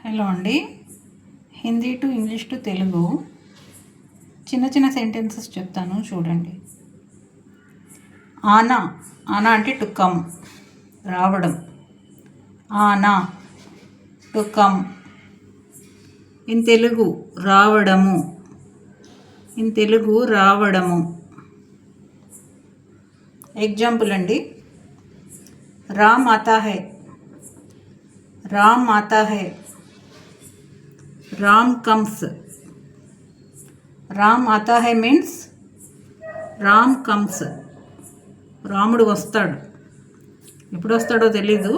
Hello అండి. Hindi to English to Telugu చిన్న చిన్న సెంటెన్సెస్ చెప్తాను చూడండి. ఆనా, ఆనా అంటే టు కమ్, రావడం. ఆనా, టు కమ్. ఇన్ తెలుగు రావడము, ఇన్ తెలుగు రావడము. ఎగ్జాంపుల్ అండి, రామ్ ఆతా హై, రామ్ ఆతా హై. రామ్ కమ్స్. రామ్ ఆతా హై మీన్స్ రామ్ కమ్స్. రాముడు వస్తాడు. ఎప్పుడు వస్తాడో తెలీదు,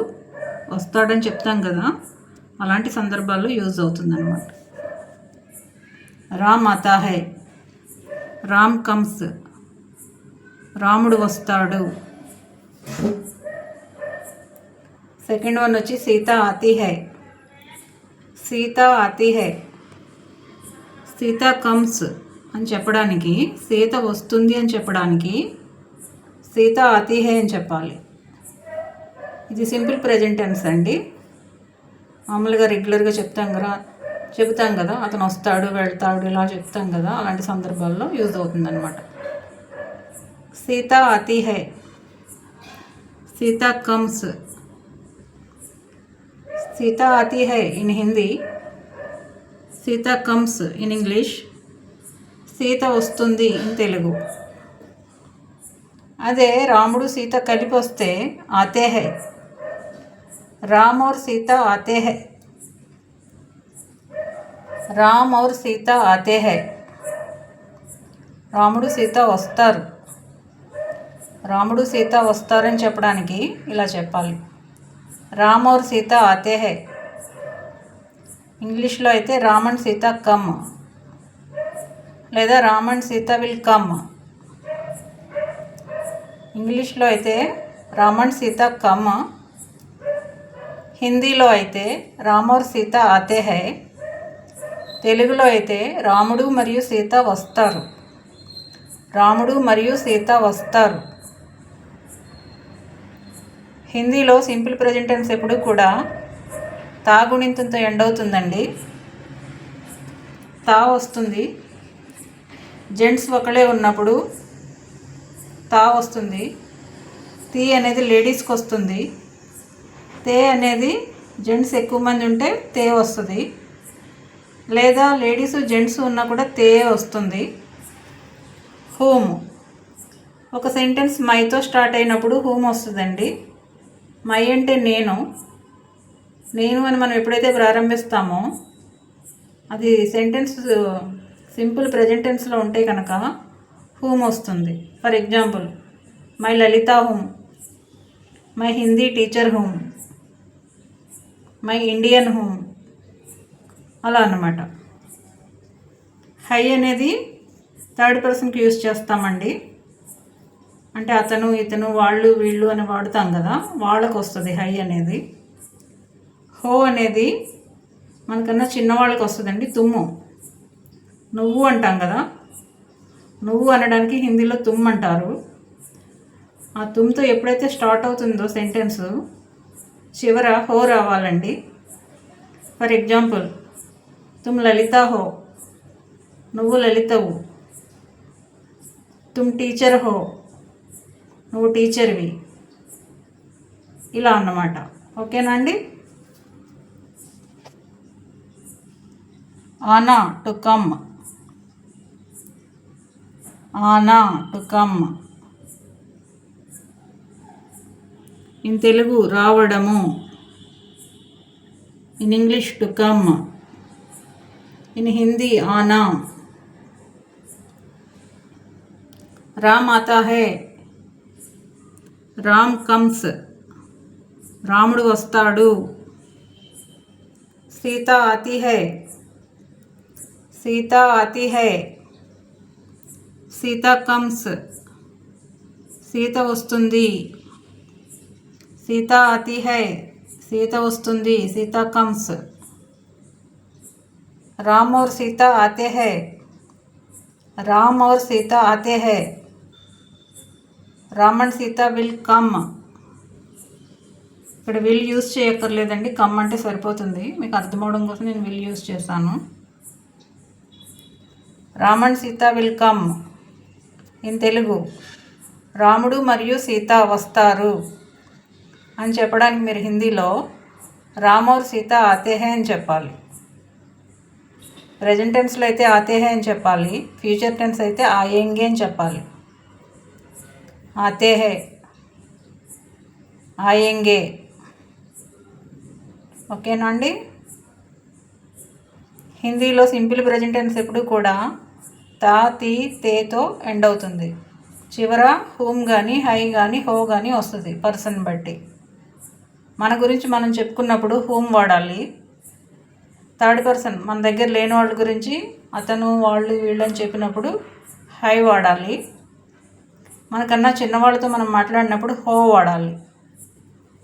వస్తాడని చెప్తాం కదా, అలాంటి సందర్భాల్లో యూజ్ అవుతుందన్నమాట. రామ్ ఆతా హై, రామ్ కమ్స్, రాముడు వస్తాడు. సెకండ్ వన్ వచ్చి సీత ఆతీ హై, సీత ఆతీ హై. సీత కమ్స్ అని చెప్పడానికి, సీత వస్తుంది అని చెప్పడానికి సీత ఆతీ హై అని చెప్పాలి. ఇది సింపుల్ ప్రెజెంట్ టెన్స్ అండి. మామూలుగా రెగ్యులర్గా చెబుతాం కదా, అతను వస్తాడు వెళ్తాడు ఇలా చెప్తాం కదా, అలాంటి సందర్భాల్లో యూజ్ అవుతుందన్నమాట. సీత ఆతీ హై, సీత కమ్స్. సీత ఆతీ హై in Hindi, Sita comes in English, Sita వస్తుంది ఇన్ తెలుగు. అదే రాముడు సీత కలిపి వస్తే ఆతే హై, రామ్ और సీత ఆతే హై, రామ్ और సీత ఆతే హై. రాముడు సీత వస్తారు, రాముడు సీత వస్తారని చెప్పడానికి ఇలా చెప్పాలి, రామ్ और సీత ఆతే హై. ఇంగ్లీష్లో అయితే రామ్ అండ్ సీత కమ్, లేదా Ram and Sita will come. ఇంగ్లీష్లో అయితే రామ్ అండ్ సీత కమ్, హిందీలో అయితే రామ్ और సీత ఆతే హై, తెలుగులో అయితే రాముడు మరియు సీత వస్తారు, రాముడు మరియు సీత వస్తారు. హిందీలో సింపుల్ ప్రెజెంట్ టెన్స్ ఎప్పుడు కూడా తా గుణింతంతో ఎండ్ అవుతుందండి. తా వస్తుంది. జెంట్స్ ఒకళ్ళే ఉన్నప్పుడు తా వస్తుంది. తీ అనేది లేడీస్కి వస్తుంది. తే అనేది జెంట్స్ ఎక్కువ మంది ఉంటే తే వస్తుంది, లేదా లేడీస్ జెంట్స్ ఉన్నా కూడా తే వస్తుంది. హూమ్, ఒక సెంటెన్స్ మైతో స్టార్ట్ అయినప్పుడు హూమ్ వస్తుందండి. మై అంటే నేను, నేను అని మనం ఎప్పుడైతే ప్రారంభిస్తామో అది సెంటెన్స్ సింపుల్ ప్రెజెంట్ టెన్స్లో ఉంటే కనుక హూమ్ వస్తుంది. For example, my Lalitha whom, my Hindi teacher whom, my Indian whom, అలా అన్నమాట. హై అనేది థర్డ్ పర్సన్కి యూజ్ చేస్తామండి. అంటే అతను ఇతను వాళ్ళు వీళ్ళు అని వాడుతాం కదా, వాళ్ళకు వస్తుంది హై అనేది. హో అనేది మనకన్నా చిన్నవాళ్ళకి వస్తుందండి. తుమ్ము, నువ్వు అంటాం కదా, నువ్వు అనడానికి హిందీలో తుమ్ అంటారు. ఆ తుమ్తో ఎప్పుడైతే స్టార్ట్ అవుతుందో సెంటెన్స్ చివర హో రావాలండి. ఫర్ ఎగ్జాంపుల్, తుమ్ లలిత హో, నువ్వు లలితవు. తుమ్ టీచర్ హో, నువ్వు టీచర్వి. ఇలా అన్నమాట. ఓకేనా అండి. ఆనా టు కమ్, ఆనా టు కమ్. ఇన్ తెలుగు రావడము, in English to come, in Hindi ఆనా. రామ్ ఆతా హై, రామ్ కమ్స్, రాముడు వస్తాడు. సీత ఆతీ హై, సీత ఆతీ హై. సీత కమ్స్, సీత వస్తుంది. సీత ఆతీ హై, సీత వస్తుంది, సీత కమ్స్. రామ్ और సీత ఆతే హై, రామ్ और సీత ఆతే హై. Ram and Sita will come, ఇక్కడ విల్ యూజ్ చేయక్కర్లేదండి, కమ్ అంటే సరిపోతుంది. మీకు అర్థమవడం కోసం నేను విల్ యూజ్ చేశాను. Ram and Sita will come. In Telugu, రాముడు మరియు సీత వస్తారు అని చెప్పడానికి మీరు హిందీలో రామ్ और సీత ఆతే హై అని చెప్పాలి. ప్రెజెంట్ టెన్స్లో అయితే ఆతే హై అని చెప్పాలి. ఫ్యూచర్ టెన్స్ అయితే ఆయేంగే అని చెప్పాలి. ఆతే హై, ఆయేంగే. ఓకేనా అండి. హిందీలో సింపుల్ ప్రెజెంట్ టెన్స్ ఎప్పుడు కూడా తా, తీ, తేతో ఎండ్ అవుతుంది. చివర హూమ్ కానీ, హై కానీ, హో కానీ వస్తుంది పర్సన్ బట్టి. మన గురించి మనం చెప్పుకున్నప్పుడు హూమ్ వాడాలి. థర్డ్ పర్సన్ మన దగ్గర లేని వాళ్ళ గురించి అతను, వాళ్ళు, వీళ్ళని చెప్పినప్పుడు హై వాడాలి. మనకన్నా చిన్నవాళ్ళతో మనం మాట్లాడినప్పుడు హో వాడాలి.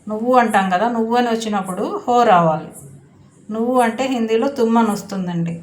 నువ్వు అంటాం కదా, నువ్వు అని వచ్చినప్పుడు హో రావాలి. నువ్వు అంటే హిందీలో తుమ్ అని వస్తుందండి.